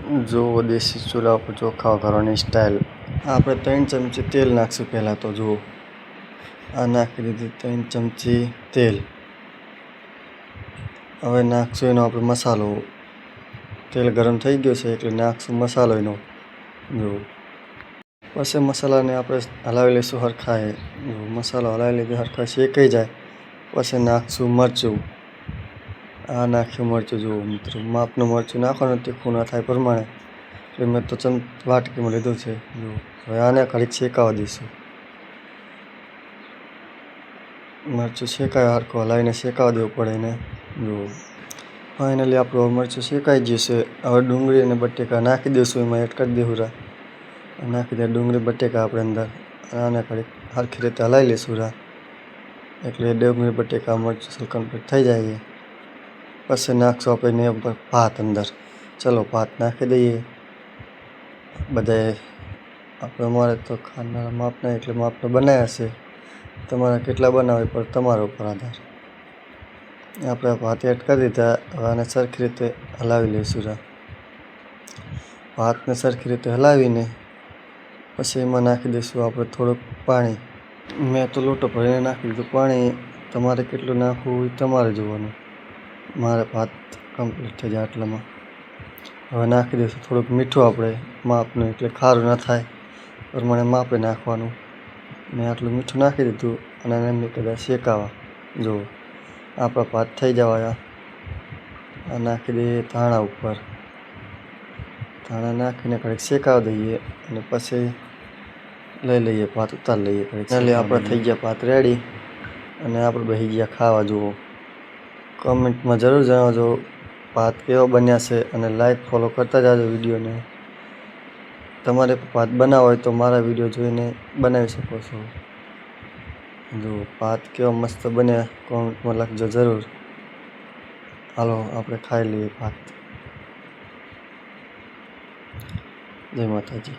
જુઓ દેશી ચૂલા ઉપર ચોખા વઘારવાની સ્ટાઇલ. આપણે 3 ચમચી તેલ નાખશું પહેલાં તો. જુઓ આ નાખી દીધી 3 ચમચી તેલ. હવે નાખશું એનો આપણે મસાલો. તેલ ગરમ થઈ ગયું છે એટલે નાખશું મસાલો એનો. જુઓ પછી મસાલાને આપણે હલાવી લઈશું હરખાએ. મસાલો હલાવી લીધો હરખા શેકાઈ જાય પછી નાખશું મરચું. આ નાખ્યું મરચું. જુઓ મિત્રો, માપનું મરચું નાખવાનું, તીખું ના થાય પ્રમાણે. એટલે મેં તો વાટકીમાં લીધું છે. જુઓ હવે આને ઘડીક શેકાવા દઈશું. મરચું શેકાય હરખું હલાવીને શેકાવા દેવું પડે એને. જુઓ ફાઇનલી આપણું મરચું શેકાઈ ગયું છે. હવે ડુંગળી અને બટેકા નાખી દઈશું, એમાં એડ કરી દઈશું. નાખી દે ડુંગળી બટેકા આપણે અંદર. આને ઘડીક સરખી રીતે હલાવી લઈશું. એટલે ડુંગળી બટેકા મરચું કમ્પ્લીટ થઈ જાય. પછી નાખશું આપણે ભાત અંદર. ચલો ભાત નાખી દઈએ. બધાએ અમારે તો ખાનારા માપના એટલે માપના બનાવ્યા છે. તમારે કેટલા બનાવે પર તમારા ઉપર આધાર. આપણે ભાત એડ કરી દીધા. હવે આને સરખી રીતે હલાવી લઈશું. ભાતને સરખી રીતે હલાવીને પછી એમાં નાખી દઈશું આપણે થોડુંક પાણી. મેં તો લોટો ભરીને નાખી દીધું પાણી. તમારે કેટલું નાખવું એ તમારે જોવાનું. મારે ભાત કમ્પ્લીટ થઈ જાય આટલામાં. હવે નાખી દઈશું થોડુંક મીઠું આપણે માપનું, એટલે ખારું ન થાય પ્રમાણે માપે નાખવાનું. મેં આટલું મીઠું નાખી દીધું અને એને કદાચ શેકાવા. જુઓ આપણા ભાત થઈ જવા. આ નાખી દઈએ ધાણા ઉપર. ધાણા નાખીને ઘડીક શેકાવા દઈએ અને પછી લઈ લઈએ ભાત, ઉતારી લઈએ ઘડીક. એટલે આપણે થઈ ગયા ભાત રેડી અને આપણે બેસી ગયા ખાવા. જુઓ કમેન્ટમાં જરૂર જણાવજો ભાત કેવા બન્યા છે અને લાઈક ફોલો કરતા જાજો વિડીયોને. તમારે ભાત બનાવવા હોય તો મારા વિડીયો જોઈને બનાવી શકો છો. જુઓ ભાત કેવા મસ્ત બન્યા કોમેન્ટમાં લખજો જરૂર. હાલો આપણે ખાઈ લઈએ ભાત. જય માતાજી.